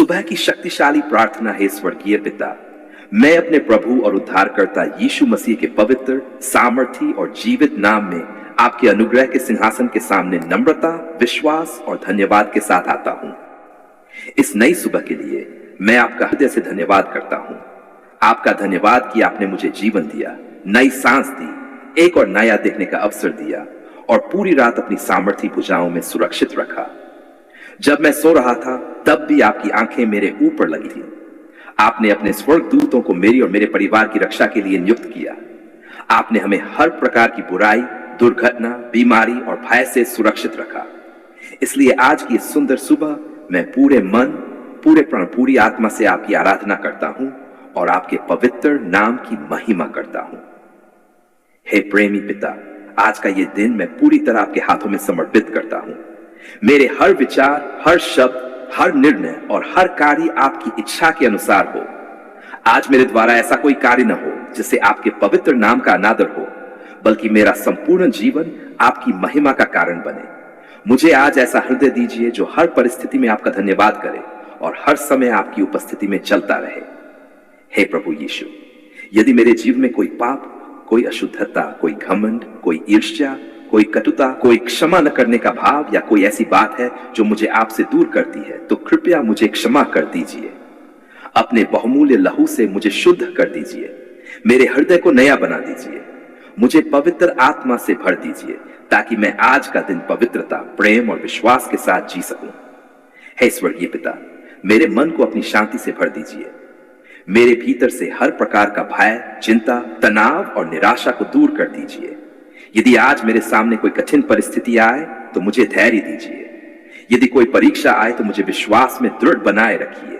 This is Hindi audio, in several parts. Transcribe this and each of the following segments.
सुबह की शक्तिशाली प्रार्थना है स्वर्गीय पिता, मैं अपने प्रभु और उद्धारकर्ता यीशु मसीह के पवित्र, सामर्थी और जीवित नाम में आपके अनुग्रह के सिंहासन के सामने नम्रता, विश्वास और धन्यवाद के साथ आता हूं। इस नई सुबह के लिए मैं आपका हृदय से धन्यवाद करता हूं। आपका धन्यवाद कि आपने मुझे जीवन दिया, नई सांस दी, एक और नया देखने का अवसर दिया और पूरी रात अपनी सामर्थी भुजाओं में सुरक्षित रखा। जब मैं सो रहा था तब भी आपकी आंखें मेरे ऊपर लगी थी। आपने अपने स्वर्गदूतों को मेरी और मेरे परिवार की रक्षा के लिए नियुक्त किया। आपने हमें हर प्रकार की बुराई, दुर्घटना, बीमारी और भय से सुरक्षित रखा। इसलिए आज की इस सुंदर सुबह मैं पूरे मन, पूरे प्राण, पूरी आत्मा से आपकी आराधना करता हूं और आपके पवित्र नाम की महिमा करता हूं। हे प्रेमी पिता, आज का ये दिन मैं पूरी तरह आपके हाथों में समर्पित करता हूं। मेरे हर विचार, हर शब्द, हर निर्णय और हर कार्य आपकी इच्छा के अनुसार हो। आज मेरे द्वारा ऐसा कोई कार्य न हो जिससे आपके पवित्र नाम का अनादर हो, बल्कि मेरा संपूर्ण जीवन आपकी महिमा का कारण बने। मुझे आज ऐसा हृदय दीजिए जो हर परिस्थिति में आपका धन्यवाद करे और हर समय आपकी उपस्थिति में चलता रहे। हे प्रभु यीशु, यदि मेरे जीवन में कोई पाप, कोई अशुद्धता, कोई घमंड, कोई ईर्ष्या, कोई कटुता, कोई क्षमा न करने का भाव या कोई ऐसी बात है जो मुझे आपसे दूर करती है, तो कृपया मुझे क्षमा कर दीजिए। अपने बहुमूल्य लहू से मुझे शुद्ध कर दीजिए। मेरे हृदय को नया बना दीजिए। मुझे पवित्र आत्मा से भर दीजिए ताकि मैं आज का दिन पवित्रता, प्रेम और विश्वास के साथ जी सकूं। हे स्वर्गीय पिता, मेरे मन को अपनी शांति से भर दीजिए। मेरे भीतर से हर प्रकार का भय, चिंता, तनाव और निराशा को दूर कर दीजिए। यदि आज मेरे सामने कोई कठिन परिस्थिति आए तो मुझे धैर्य दीजिए। यदि कोई परीक्षा आए तो मुझे विश्वास में दृढ़ बनाए रखिए।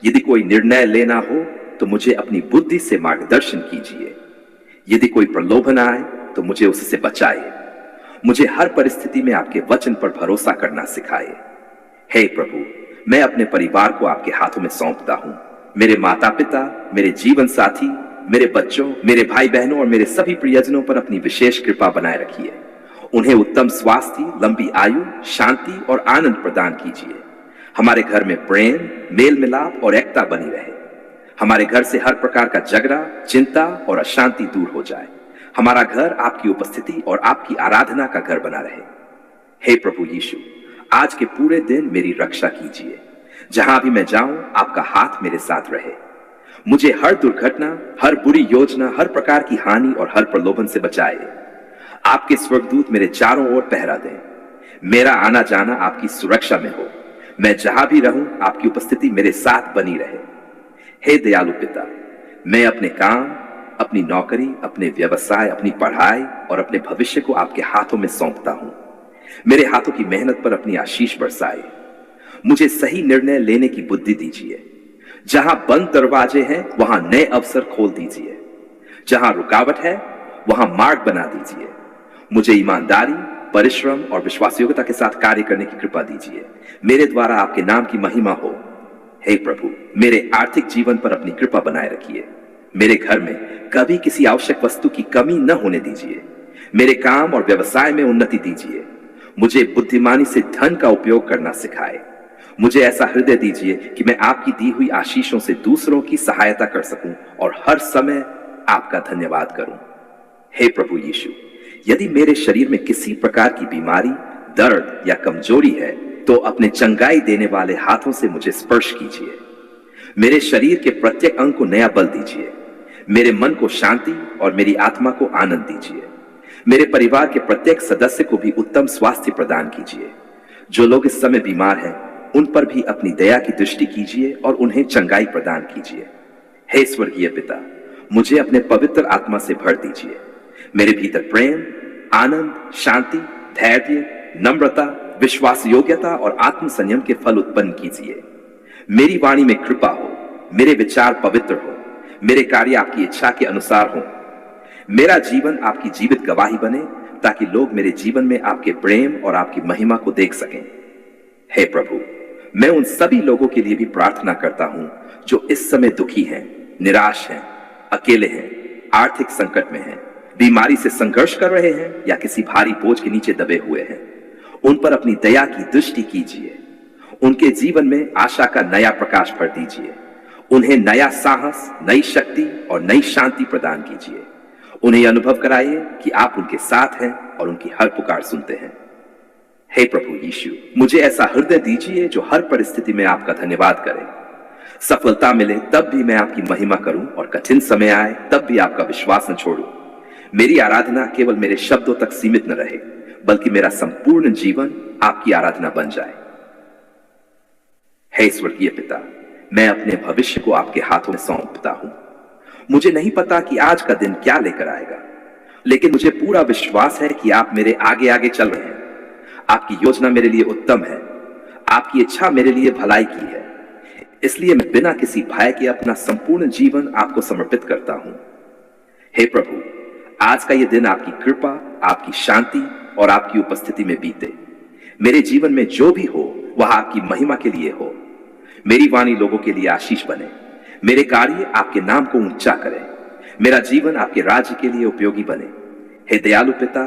यदि कोई निर्णय लेना हो तो मुझे अपनी बुद्धि से मार्गदर्शन कीजिए। यदि कोई प्रलोभन आए तो मुझे उससे बचाइए। मुझे हर परिस्थिति में आपके वचन पर भरोसा करना सिखाइए। हे प्रभु, मैं अपने परिवार को आपके हाथों में सौंपता हूं। मेरे माता पिता, मेरे जीवन साथी, मेरे बच्चों, मेरे भाई बहनों और मेरे सभी प्रियजनों पर अपनी विशेष कृपा बनाए रखिए। उन्हें उत्तम स्वास्थ्य, लंबी आयु, शांति और आनंद प्रदान कीजिए। हमारे घर में प्रेम, मेल मिलाप और एकता बनी रहे। हमारे घर से हर प्रकार का झगड़ा, चिंता और अशांति दूर हो जाए। हमारा घर आपकी उपस्थिति और आपकी आराधना का घर बना रहे। हे प्रभु यीशु, आज के पूरे दिन मेरी रक्षा कीजिए। जहां भी मैं जाऊं, आपका हाथ मेरे साथ रहे। मुझे हर दुर्घटना, हर बुरी योजना, हर प्रकार की हानि और हर प्रलोभन से बचाए। आपके स्वर्गदूत मेरे चारों ओर पहरा दें। मेरा आना जाना आपकी सुरक्षा में हो। मैं जहां भी रहूं, आपकी उपस्थिति मेरे साथ बनी रहे। हे दयालु पिता, मैं अपने काम, अपनी नौकरी, अपने व्यवसाय, अपनी पढ़ाई और अपने भविष्य को आपके हाथों में सौंपता हूं। मेरे हाथों की मेहनत पर अपनी आशीष बरसाए। मुझे सही निर्णय लेने की बुद्धि दीजिए। जहां बंद दरवाजे हैं वहां नए अवसर खोल दीजिए। जहां रुकावट है वहां मार्ग बना दीजिए। मुझे ईमानदारी, परिश्रम और विश्वासयोग्यता के साथ कार्य करने की कृपा दीजिए। मेरे द्वारा आपके नाम की महिमा हो। हे प्रभु, मेरे आर्थिक जीवन पर अपनी कृपा बनाए रखिए। मेरे घर में कभी किसी आवश्यक वस्तु की कमी न होने दीजिए। मेरे काम और व्यवसाय में उन्नति दीजिए। मुझे बुद्धिमानी से धन का उपयोग करना सिखाए। मुझे ऐसा हृदय दीजिए कि मैं आपकी दी हुई आशीषों से दूसरों की सहायता कर सकूं और हर समय आपका धन्यवाद करूं। हे प्रभु यीशु, यदि मेरे शरीर में किसी प्रकार की बीमारी, दर्द या कमजोरी है तो अपने चंगाई देने वाले हाथों से मुझे स्पर्श कीजिए। मेरे शरीर के प्रत्येक अंग को नया बल दीजिए। मेरे मन को शांति और मेरी आत्मा को आनंद दीजिए। मेरे परिवार के प्रत्येक सदस्य को भी उत्तम स्वास्थ्य प्रदान कीजिए। जो लोग इस समय बीमार हैं उन पर भी अपनी दया की दृष्टि कीजिए और उन्हें चंगाई प्रदान कीजिए। हे स्वर्गीय पिता, मुझे अपने पवित्र आत्मा से भर दीजिए। मेरे भीतर प्रेम, आनंद, शांति, धैर्य, नम्रता, विश्वास योग्यता और आत्म संयम के फल उत्पन्न कीजिए। मेरी वाणी में कृपा हो। मेरे विचार पवित्र हो। मेरे कार्य आपकी इच्छा के अनुसार हो। मेरा जीवन आपकी जीवित गवाही बने ताकि लोग मेरे जीवन में आपके प्रेम और आपकी महिमा को देख सकें। हे प्रभु, मैं उन सभी लोगों के लिए भी प्रार्थना करता हूं जो इस समय दुखी हैं, निराश हैं, अकेले हैं, आर्थिक संकट में हैं, बीमारी से संघर्ष कर रहे हैं या किसी भारी बोझ के नीचे दबे हुए हैं। उन पर अपनी दया की दृष्टि कीजिए। उनके जीवन में आशा का नया प्रकाश भर दीजिए। उन्हें नया साहस, नई शक्ति और नई शांति प्रदान कीजिए। उन्हें अनुभव कराइए कि आप उनके साथ हैं और उनकी हर पुकार सुनते हैं। हे प्रभु यीशु, मुझे ऐसा हृदय दीजिए जो हर परिस्थिति में आपका धन्यवाद करे। सफलता मिले तब भी मैं आपकी महिमा करूं और कठिन समय आए तब भी आपका विश्वास न छोड़ूं। मेरी आराधना केवल मेरे शब्दों तक सीमित न रहे, बल्कि मेरा संपूर्ण जीवन आपकी आराधना बन जाए। हे स्वर्गीय पिता, मैं अपने भविष्य को आपके हाथों में सौंपता हूं। मुझे नहीं पता कि आज का दिन क्या लेकर आएगा, लेकिन मुझे पूरा विश्वास है कि आप मेरे आगे आगे चल रहे हैं। आपकी योजना मेरे लिए उत्तम है। आपकी इच्छा मेरे लिए भलाई की है। इसलिए मैं बिना किसी भय के अपना संपूर्ण जीवन आपको समर्पित करता हूं। हे प्रभु, आज का यह दिन आपकी कृपा, आपकी शांति और आपकी उपस्थिति में बीते। मेरे जीवन में जो भी हो वह आपकी महिमा के लिए हो। मेरी वाणी लोगों के लिए आशीष बने। मेरे कार्य आपके नाम को ऊंचा करें। मेरा जीवन आपके राज्य के लिए उपयोगी बने। हे दयालु पिता,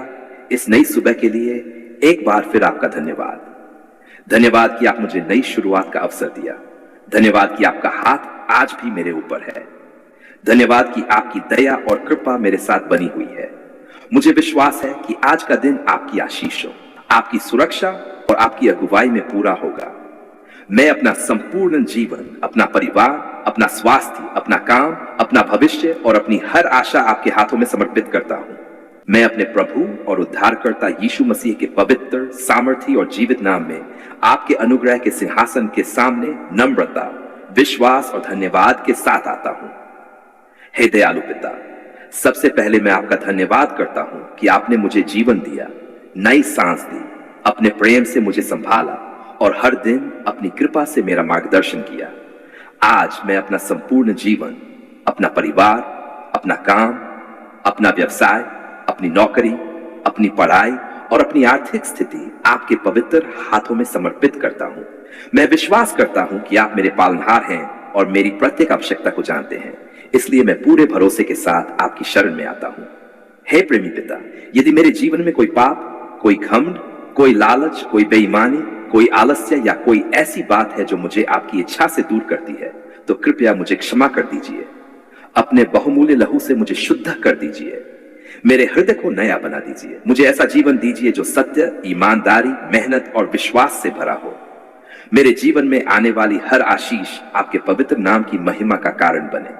इस नई सुबह के लिए एक बार फिर आपका धन्यवाद। धन्यवाद कि आप मुझे नई शुरुआत का अवसर दिया। धन्यवाद कि आपका हाथ आज भी मेरे ऊपर है। धन्यवाद कि आपकी दया और कृपा मेरे साथ बनी हुई है। मुझे विश्वास है कि आज का दिन आपकी आशीष हो, आपकी सुरक्षा और आपकी अगुवाई में पूरा होगा। मैं अपना संपूर्ण जीवन, अपना परिवार, अपना स्वास्थ्य, अपना काम, अपना भविष्य और अपनी हर आशा आपके हाथों में समर्पित करता हूं। मैं अपने प्रभु और उद्धारकर्ता यीशु मसीह के पवित्र, सामर्थी और जीवित नाम में आपके अनुग्रह के सिंहासन के सामने नम्रता, विश्वास और धन्यवाद के साथ आता हूं। हे दयालु पिता, सबसे पहले मैं आपका धन्यवाद करता हूं कि आपने मुझे जीवन दिया, नई सांस दी, अपने प्रेम से मुझे संभाला और हर दिन अपनी कृपा से मेरा मार्गदर्शन किया। आज मैं अपना संपूर्ण जीवन, अपना परिवार, अपना काम, अपना व्यवसाय, अपनी नौकरी, अपनी पढ़ाई और अपनी आर्थिक स्थिति आपके पवित्र हाथों में समर्पित करता हूं। मैं विश्वास करता हूं कि आप मेरे पालनहार हैं और मेरी प्रत्येक आवश्यकता को जानते हैं। इसलिए मैं पूरे भरोसे के साथ आपकी शरण में आता हूं। हे प्रेमी पिता, यदि मेरे जीवन में कोई पाप, कोई घमंड, कोई लालच, कोई बेईमानी, कोई आलस्य या कोई ऐसी बात है जो मुझे आपकी इच्छा से दूर करती है, तो कृपया मुझे क्षमा कर दीजिए। अपने बहुमूल्य लहू से मुझे शुद्ध कर दीजिए। मेरे हृदय को नया बना दीजिए। मुझे ऐसा जीवन दीजिए जो सत्य, ईमानदारी, मेहनत और विश्वास से भरा हो। मेरे जीवन में आने वाली हर आशीष आपके पवित्र नाम की महिमा का कारण बने।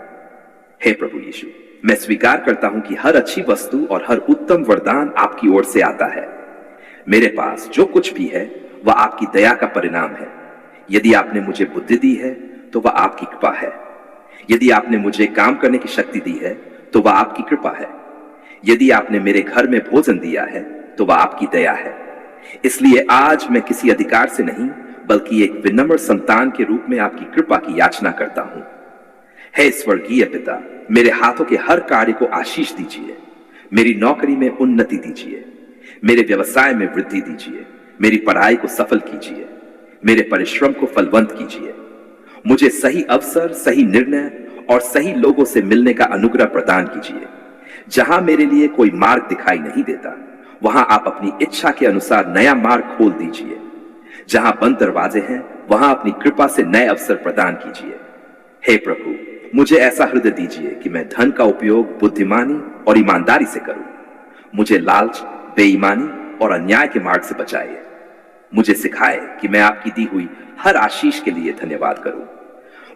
हे प्रभु यीशु, मैं स्वीकार करता हूं कि हर अच्छी वस्तु और हर उत्तम वरदान आपकी ओर से आता है। मेरे पास जो कुछ भी है वह आपकी दया का परिणाम है। यदि आपने मुझे बुद्धि दी है तो वह आपकी कृपा है। यदि आपने मुझे काम करने की शक्ति दी है तो वह आपकी कृपा है। यदि आपने मेरे घर में भोजन दिया है तो वह आपकी दया है। इसलिए आज मैं किसी अधिकार से नहीं, बल्कि एक विनम्र संतान के रूप में आपकी कृपा की याचना करता हूं। हे स्वर्गीय पिता, मेरे हाथों के हर कार्य को आशीष दीजिए। मेरी नौकरी में उन्नति दीजिए। मेरे व्यवसाय में वृद्धि दीजिए। मेरी पढ़ाई को सफल कीजिए। मेरे परिश्रम को फलवंत कीजिए। मुझे सही अवसर, सही निर्णय और सही लोगों से मिलने का अनुग्रह प्रदान कीजिए। जहां मेरे लिए कोई मार्ग दिखाई नहीं देता, वहां आप अपनी इच्छा के अनुसार नया मार्ग खोल दीजिए। जहां बंद दरवाजे हैं, वहां अपनी कृपा से नए अवसर प्रदान कीजिए। हे प्रभु, मुझे ऐसा हृदय दीजिए कि मैं धन का उपयोग बुद्धिमानी और ईमानदारी से करूं। मुझे लालच, बेईमानी और अन्याय के मार्ग से बचाइए। मुझे सिखाए कि मैं आपकी दी हुई हर आशीष के लिए धन्यवाद करूं।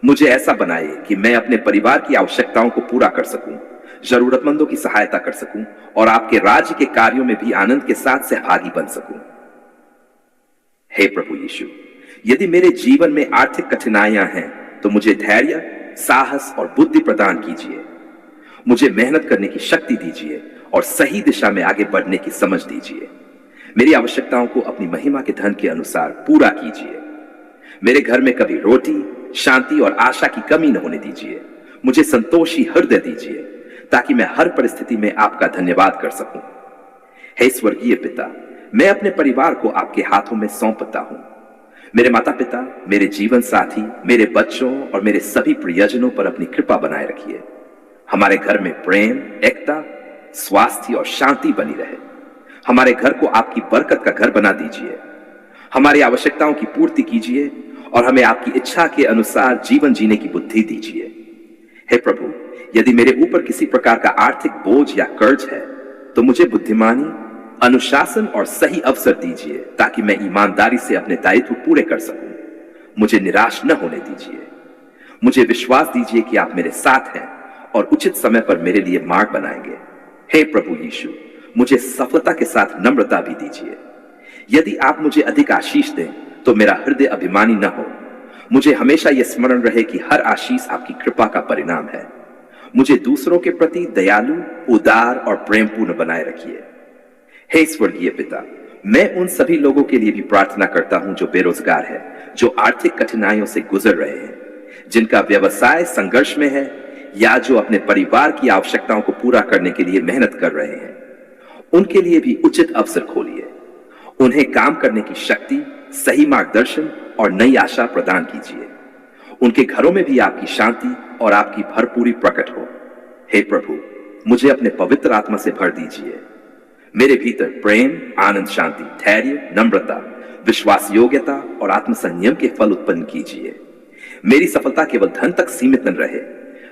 मुझे ऐसा बनाइए कि मैं अपने परिवार की आवश्यकताओं को पूरा कर सकूं, जरूरतमंदों की सहायता कर सकूं और आपके राज्य के कार्यों में भी आनंद के साथ सहभागी बन सकूं। हे प्रभु यीशु, यदि मेरे जीवन में आर्थिक कठिनाइयां हैं तो मुझे धैर्य, साहस और बुद्धि प्रदान कीजिए। मुझे मेहनत करने की शक्ति दीजिए और सही दिशा में आगे बढ़ने की समझ दीजिए। मेरी आवश्यकताओं को अपनी महिमा के धन के अनुसार पूरा कीजिए। मेरे घर में कभी रोटी, शांति और आशा की कमी न होने दीजिए। मुझे संतोषी हृदय दीजिए ताकि मैं हर परिस्थिति में आपका धन्यवाद कर सकूं। हे स्वर्गीय पिता, मैं अपने परिवार को आपके हाथों में सौंपता हूं। मेरे माता पिता, मेरे जीवन साथी, मेरे बच्चों और मेरे सभी प्रियजनों पर अपनी कृपा बनाए रखिए। हमारे घर में प्रेम, एकता, स्वास्थ्य और शांति बनी रहे। हमारे घर को आपकी बरकत का घर बना दीजिए। हमारी आवश्यकताओं की पूर्ति कीजिए और हमें आपकी इच्छा के अनुसार जीवन जीने की बुद्धि दीजिए। हे प्रभु, यदि मेरे ऊपर किसी प्रकार का आर्थिक बोझ या कर्ज है तो मुझे बुद्धिमानी, अनुशासन और सही अवसर दीजिए ताकि मैं ईमानदारी से अपने दायित्व पूरे कर सकूं। मुझे निराश न होने दीजिए। मुझे विश्वास दीजिए कि आप मेरे साथ हैं और उचित समय पर मेरे लिए मार्ग बनाएंगे। हे प्रभु यीशु, मुझे सफलता के साथ नम्रता भी दीजिए। यदि आप मुझे अधिक आशीष दें तो मेरा हृदय अभिमानी न हो। मुझे हमेशा यह स्मरण रहे कि हर आशीष आपकी कृपा का परिणाम है। मुझे दूसरों के प्रति दयालु, उदार और प्रेमपूर्ण बनाए रखिए। हे स्वर्गीय पिता, मैं उन सभी लोगों के लिए भी प्रार्थना करता हूं जो बेरोजगार है, जो आर्थिक कठिनाइयों से गुजर रहे हैं, जिनका व्यवसाय संघर्ष में है या जो अपने परिवार की आवश्यकताओं को पूरा करने के लिए मेहनत कर रहे हैं। उनके लिए भी उचित अवसर खोलिए। उन्हें काम करने की शक्ति, सही मार्गदर्शन और नई आशा प्रदान कीजिए। उनके घरों में भी आपकी शांति और आपकी भरपूरी प्रकट हो। हे प्रभु, मुझे अपने पवित्र आत्मा से भर दीजिए। मेरे भीतर प्रेम, आनंद, शांति, धैर्य, नम्रता, विश्वास योग्यता और आत्मसंयम के फल उत्पन्न कीजिए। मेरी सफलता केवल धन तक सीमित न रहे,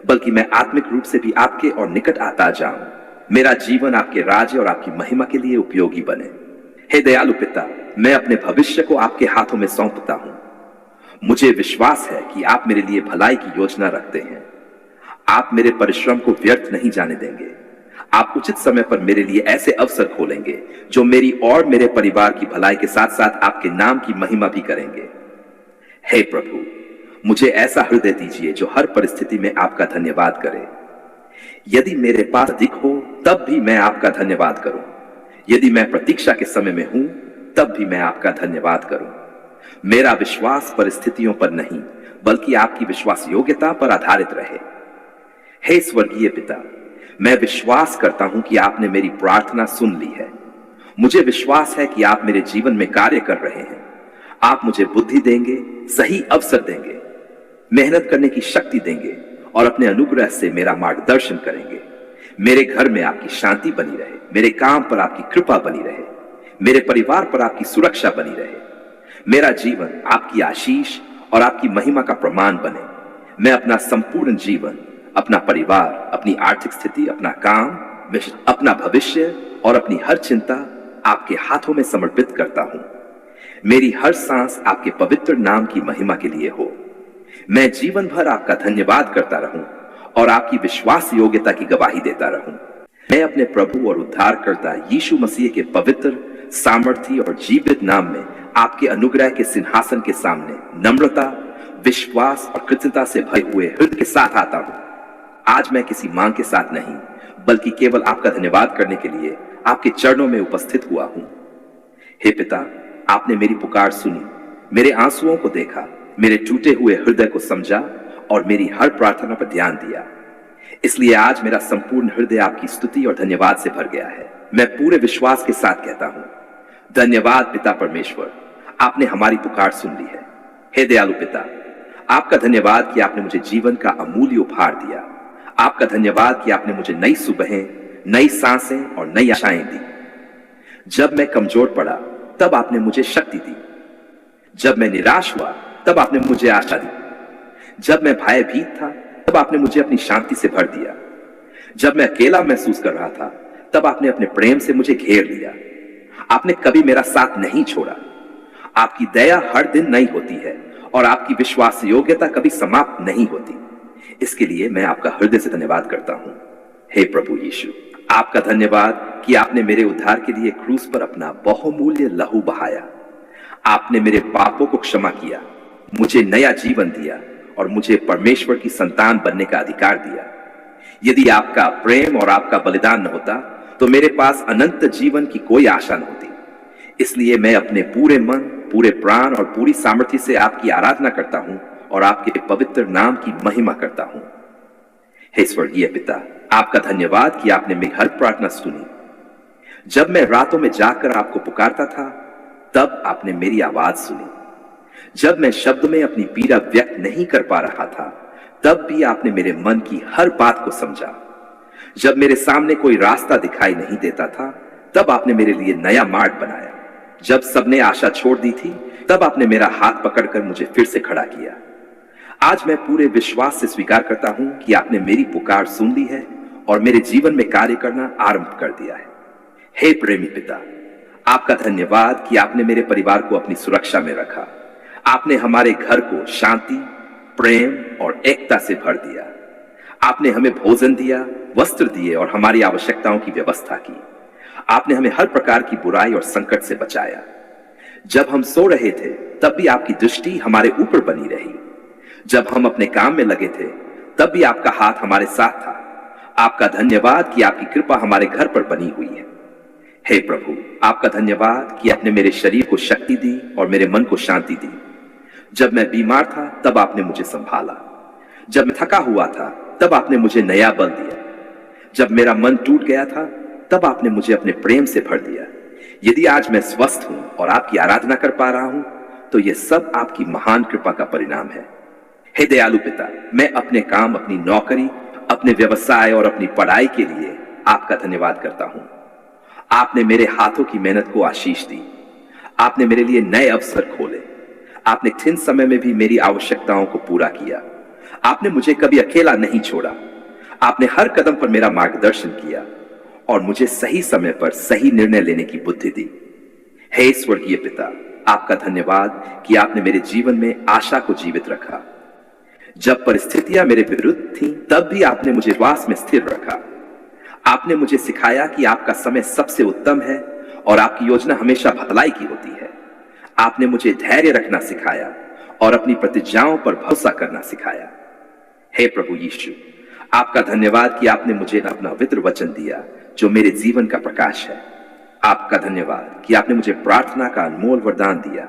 बल्कि मैं आत्मिक रूप से भी आपके और निकट आता जाऊं। मेरा जीवन आपके राज्य और आपकी महिमा के लिए उपयोगी बने। हे दयालु पिता, मैं अपने भविष्य को आपके हाथों में सौंपता हूं। मुझे विश्वास है कि आप मेरे लिए भलाई की योजना रखते हैं। आप मेरे परिश्रम को व्यर्थ नहीं जाने देंगे। आप उचित समय पर मेरे लिए ऐसे अवसर खोलेंगे जो मेरी और मेरे परिवार की भलाई के साथ साथ आपके नाम की महिमा भी करेंगे। हे प्रभु, मुझे ऐसा हृदय दीजिए जो हर परिस्थिति में आपका धन्यवाद करे। यदि मेरे पास अधिक हो तब भी मैं आपका धन्यवाद करूं। यदि मैं प्रतीक्षा के समय में हूं तब भी मैं आपका धन्यवाद करूं। मेरा विश्वास परिस्थितियों पर नहीं, बल्कि आपकी विश्वास योग्यता पर आधारित रहे। हे स्वर्गीय पिता, मैं विश्वास करता हूं कि आपने मेरी प्रार्थना सुन ली है। मुझे विश्वास है कि आप मेरे जीवन में कार्य कर रहे हैं। आप मुझे बुद्धि देंगे, सही अवसर देंगे, मेहनत करने की शक्ति देंगे और अपने अनुग्रह से मेरा मार्गदर्शन करेंगे। मेरे घर में आपकी शांति बनी रहे, मेरे काम पर आपकी कृपा बनी रहे, मेरे परिवार पर आपकी सुरक्षा बनी रहे। मेरा जीवन आपकी आशीष और आपकी महिमा का प्रमाण बने। मैं अपना संपूर्ण जीवन, अपना परिवार, अपनी आर्थिक स्थिति, अपना काम, अपना भविष्य और अपनी हर चिंता आपके हाथों में समर्पित करता हूं। मेरी हर सांस आपके पवित्र नाम की महिमा के लिए हो। मैं जीवन भर आपका धन्यवाद करता रहूं और आपकी विश्वास योग्यता की गवाही देता रहूं। मैं अपने प्रभु और उद्धारकर्ता यीशु मसीह के पवित्र, सामर्थी और जीवित नाम में आपके अनुग्रह के सिंहासन के सामने नम्रता, विश्वास और कृतज्ञता से भरे हुए हृदय के साथ आता हूं। आज मैं किसी मांग के साथ नहीं, बल्कि केवल आपका धन्यवाद करने के लिए आपके चरणों में उपस्थित हुआ हूं। हे पिता, आपने मेरी पुकार सुनी, मेरे आंसुओं को देखा, मेरे टूटे हुए हृदय को समझा और मेरी हर प्रार्थना पर ध्यान दिया। इसलिए आज मेरा संपूर्ण हृदय आपकी स्तुति और धन्यवाद से भर गया है। मैं पूरे विश्वास के साथ कहता हूं, धन्यवाद पिता परमेश्वर, आपने हमारी पुकार सुन ली है। हे दयालु पिता, आपका धन्यवाद कि आपने मुझे जीवन का अमूल्य उपहार दिया। आपका धन्यवाद कि आपने मुझे नई सुबहें, नई सांसें और नई आशाएं दी। जब मैं कमजोर पड़ा तब आपने मुझे शक्ति दी। जब मैं निराश हुआ तब आपने मुझे आशा दी। जब मैं भयभीत था तब आपने मुझे अपनी शांति से भर दिया। जब मैं अकेला महसूस कर रहा था तब आपने अपने प्रेम से मुझे घेर लिया। आपने कभी मेरा साथ नहीं छोड़ा। आपकी दया हर दिन नई होती है और आपकी विश्वास योग्यता कभी समाप्त नहीं होती। इसके लिए मैं आपका हृदय से धन्यवाद करता हूं। हे प्रभु यीशु, आपका धन्यवाद कि आपने मेरे उद्धार के लिए क्रूस पर अपना बहुमूल्य लहू बहाया। आपने मेरे पापों को क्षमा किया, मुझे नया जीवन दिया और मुझे परमेश्वर की संतान बनने का अधिकार दिया। यदि आपका प्रेम और आपका बलिदान न होता तो मेरे पास अनंत जीवन की कोई आशा न होती। इसलिए मैं अपने पूरे मन, पूरे प्राण और पूरी सामर्थ्य से आपकी आराधना करता हूं और आपके पवित्र नाम की महिमा करता हूं। हे स्वर्गीय पिता, आपका धन्यवाद कि आपने मेरी हर प्रार्थना सुनी। जब मैं रातों में जाकर आपको पुकारता था तब आपने मेरी आवाज सुनी। जब मैं शब्द में अपनी पीड़ा व्यक्त नहीं कर पा रहा था तब भी आपने मेरे मन की हर बात को समझा। जब मेरे सामने कोई रास्ता दिखाई नहीं देता था तब आपने मेरे लिए नया मार्ग बनाया। जब सबने आशा छोड़ दी थी तब आपने मेरा हाथ पकड़कर मुझे फिर से खड़ा किया। आज मैं पूरे विश्वास से स्वीकार करता हूं कि आपने मेरी पुकार सुन ली है और मेरे जीवन में कार्य करना आरंभ कर दिया है। हे प्रेमी पिता, आपका धन्यवाद कि आपने मेरे परिवार को अपनी सुरक्षा में रखा। आपने हमारे घर को शांति, प्रेम और एकता से भर दिया। आपने हमें भोजन दिया, वस्त्र दिए और हमारी आवश्यकताओं की व्यवस्था की। आपने हमें हर प्रकार की बुराई और संकट से बचाया। जब हम सो रहे थे तब भी आपकी दृष्टि हमारे ऊपर बनी रही। जब हम अपने काम में लगे थे तब भी आपका हाथ हमारे साथ था। आपका धन्यवाद कि आपकी कृपा हमारे घर पर बनी हुई है। हे प्रभु, आपका धन्यवाद कि आपने मेरे शरीर को शक्ति दी और मेरे मन को शांति दी। जब मैं बीमार था तब आपने मुझे संभाला। जब मैं थका हुआ था तब आपने मुझे नया बल दिया। जब मेरा मन टूट गया था तब आपने मुझे अपने प्रेम से भर दिया। यदि आज मैं स्वस्थ हूं और आपकी आराधना कर पा रहा हूं तो यह सब आपकी महान कृपा का परिणाम है। हे दयालु पिता, मैं अपने काम, अपनी नौकरी, अपने व्यवसाय और अपनी पढ़ाई के लिए आपका धन्यवाद करता हूं। आपने मेरे हाथों की मेहनत को आशीष दी। आपने मेरे लिए नए अवसर खोले। आपने कठिन समय में भी मेरी आवश्यकताओं को पूरा किया। आपने मुझे कभी अकेला नहीं छोड़ा। आपने हर कदम पर मेरा मार्गदर्शन किया और मुझे सही समय पर सही निर्णय लेने की बुद्धि दी। हे स्वर्गीय पिता, आपका धन्यवाद कि आपने मेरे जीवन में आशा को जीवित रखा। जब परिस्थितियां मेरे विरुद्ध थीं, तब भी आपने मुझे विश्वास में स्थिर रखा। आपने मुझे सिखाया कि आपका समय सबसे उत्तम है और आपकी योजना हमेशा भलाई की होती है। आपने मुझे धैर्य रखना सिखाया और अपनी प्रतिज्ञाओं पर भरोसा करना सिखाया। हे प्रभु यीशु, आपका धन्यवाद कि आपने मुझे अपना पवित्र वचन दिया जो मेरे जीवन का प्रकाश है। आपका धन्यवाद कि आपने मुझे प्रार्थना का अनमोल वरदान दिया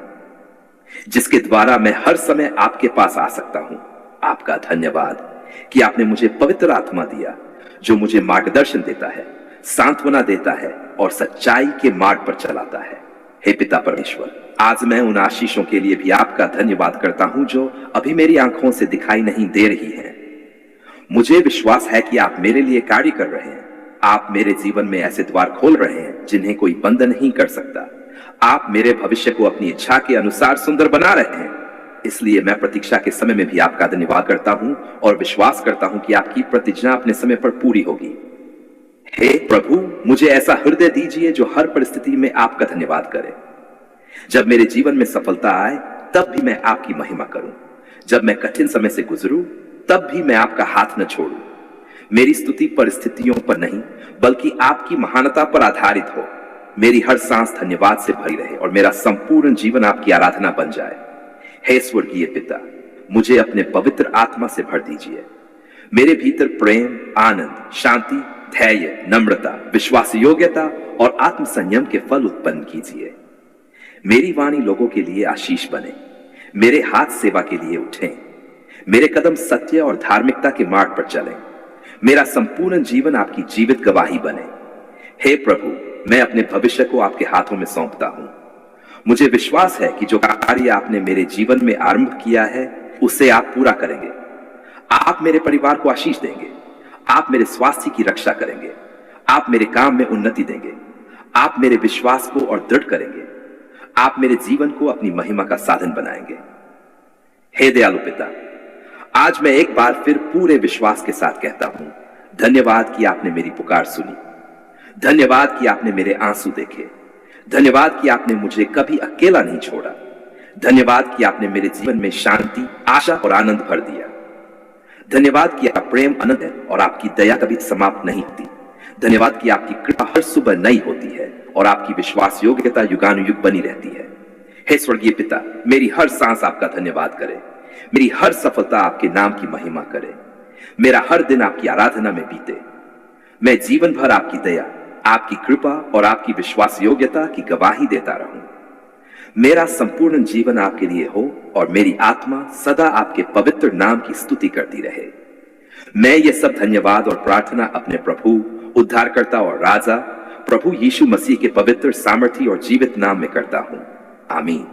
जिसके द्वारा मैं हर समय आपके पास आ सकता हूं। आपका धन्यवाद कि आपने मुझे पवित्र आत्मा दिया जो मुझे मार्गदर्शन देता है, सांत्वना देता है और सच्चाई के मार्ग पर चलाता है। हे पिता परमेश्वर, आज मैं उन आशीषों के लिए भी आपका धन्यवाद करता हूं जो अभी मेरी आंखों से दिखाई नहीं दे रही हैं। मुझे विश्वास है कि आप मेरे लिए कार्य कर रहे हैं। आप मेरे जीवन में ऐसे द्वार खोल रहे हैं जिन्हें कोई बंद नहीं कर सकता। आप मेरे भविष्य को अपनी इच्छा के अनुसार सुंदर बना रहे हैं। इसलिए मैं प्रतीक्षा के समय में भी आपका धन्यवाद करता हूं और विश्वास करता हूं कि आपकी प्रतिज्ञा अपने समय पर पूरी होगी। हे प्रभु, मुझे ऐसा हृदय दीजिए जो हर परिस्थिति में आपका धन्यवाद करे। जब मेरे जीवन में सफलता आए तब भी मैं आपकी महिमा करूं। जब मैं कठिन समय से गुजरूं तब भी मैं आपका हाथ न छोड़ूं। मेरी स्तुति परिस्थितियों पर नहीं बल्कि आपकी महानता पर आधारित हो। मेरी हर सांस धन्यवाद से भरी रहे और मेरा संपूर्ण जीवन आपकी आराधना बन जाए। हे स्वर्गीय पिता, मुझे अपने पवित्र आत्मा से भर दीजिए। मेरे भीतर प्रेम, आनंद, शांति, धैर्य, नम्रता, विश्वास योग्यता और आत्म संयम के फल उत्पन्न कीजिए। मेरी वाणी लोगों के लिए आशीष बने। मेरे हाथ सेवा के लिए उठें। मेरे कदम सत्य और धार्मिकता के मार्ग पर चलें। मेरा संपूर्ण जीवन आपकी जीवित गवाही बने। हे प्रभु, मैं अपने भविष्य को आपके हाथों में सौंपता हूं। मुझे विश्वास है कि जो कार्य आपने मेरे जीवन में आरंभ किया है उसे आप पूरा करेंगे। आप मेरे परिवार को आशीष देंगे। आप मेरे स्वास्थ्य की रक्षा करेंगे। आप मेरे काम में उन्नति देंगे। आप मेरे विश्वास को और दृढ़ करेंगे। आप मेरे जीवन को अपनी महिमा का साधन बनाएंगे। हे दयालु पिता, आज मैं एक बार फिर पूरे विश्वास के साथ कहता हूं, धन्यवाद कि आपने मेरी पुकार सुनी। धन्यवाद कि आपने मेरे आंसू देखे। धन्यवाद कि आपने मुझे कभी अकेला नहीं छोड़ा। धन्यवाद कि आपने मेरे जीवन में शांति, आशा और आनंद भर दिया। धन्यवाद कि आपका प्रेम अनंत है और आपकी दया कभी समाप्त नहीं होती। धन्यवाद कि आपकी कृपा हर सुबह नई होती है और आपकी विश्वास योग्यता युगानुयुग बनी रहती है। हे स्वर्गीय पिता, मेरी हर सांस आपका धन्यवाद करे। मेरी हर सफलता आपके नाम की महिमा करे। मेरा हर दिन आपकी आराधना में बीते। मैं जीवन भर आपकी दया, आपकी कृपा और आपकी विश्वास योग्यता की गवाही देता रहूं। मेरा संपूर्ण जीवन आपके लिए हो और मेरी आत्मा सदा आपके पवित्र नाम की स्तुति करती रहे। मैं ये सब धन्यवाद और प्रार्थना अपने प्रभु, उद्धारकर्ता और राजा प्रभु यीशु मसीह के पवित्र, सामर्थी और जीवित नाम में करता हूं। आमीन।